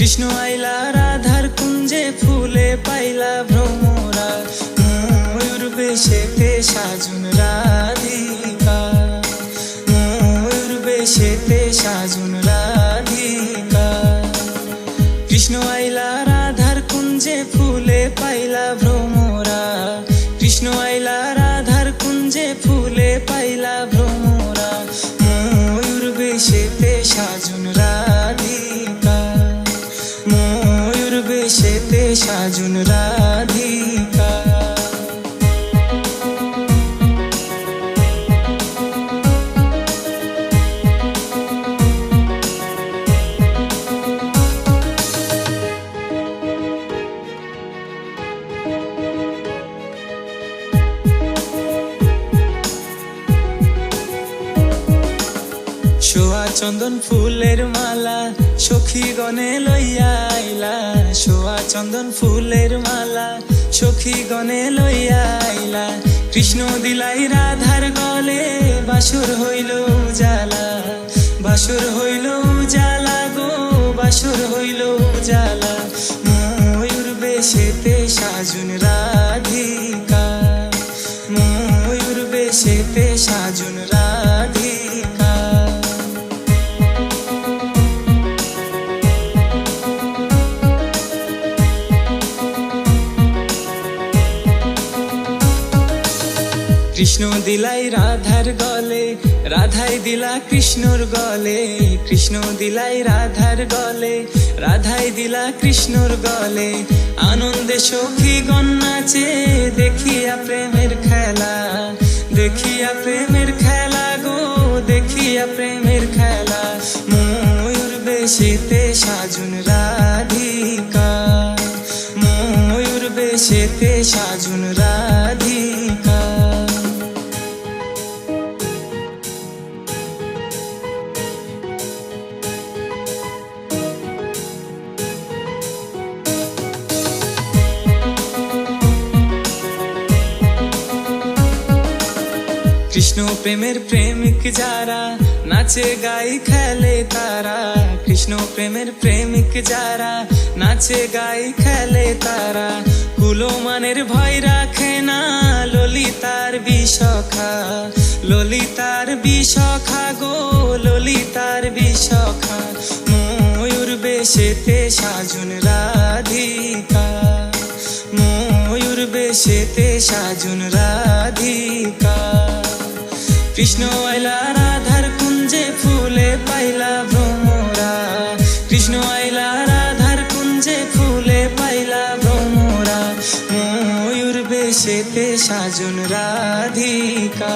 কৃষ্ণ আইলা রাধার কুঞ্জে ফুলে পাইলা ভ্রমরা, ময়ূর বেশেতে সাজুন রাধিকা, ময়ূর বেশেতে সাজুন রাধিকা। কৃষ্ণ আইলা রাধার কুঞ্জে ফুলে পাইলা ভ্রমরা, কৃষ্ণ আইলা রাধার কুঞ্জে ফুলে পাইলা ভ্রমরা, ময়ূর বেশেতে সাজুন রাধিকা, ময়ূর বেশেতে সাজুন রাধিকা। সোয়া চন্দন ফুলের মালা সখী গণে লইয়া আইলা, সোয়া চন্দন ফুলের মালা সখী গণে লইয়া আইলা। কৃষ্ণ দিলাই রাধার গলে বাসুর হইল উজালা, বাসুর হইল উজালা গো, বাসুর হইল উজালা। ময়ূর বেশেতে সাজুন রাধিকা, ময়ূর বেশেতে সাজুন রাধিকা। কৃষ্ণ দিলাই রাধার গলে, রাধাই দিলা কৃষ্ণর গলে, কৃষ্ণ দিলাই রাধার গলে, রাধাই দিলা কৃষ্ণর গলে। আনন্দে সখী গণ নাচে দেখিয়া প্রেমের খেলা, দেখিয়া প্রেমের খেলা গো, দেখিয়া প্রেমের খেলা। ময়ূর বেশেতে সাজুন রাধিকা, ময়ূর বেশেতে সাজুন রাধিকা। কৃষ্ণ প্রেমের প্রেমিক যারা নাচে গাই খেলে তারা, কৃষ্ণ প্রেমের প্রেমিক যারা নাচে গাই খেলে তারা। কুলমানের ভয় রাখে না ললিতার বিশখা, ললিতার বিশখা গো, ললিতার বিশখা। ময়ূর বেশেতে সাজুন রাধিকা, ময়ূর বেশেতে সাজুন রাধিকা। কৃষ্ণ আইলা রাধার কুঞ্জে ফুলে পাইলা ভ্রমরা, কৃষ্ণ আইলা রাধার কুঞ্জে ফুলে পাইলা ভ্রমরা, ময়ূর বেশেতে সাজুন রাধিকা।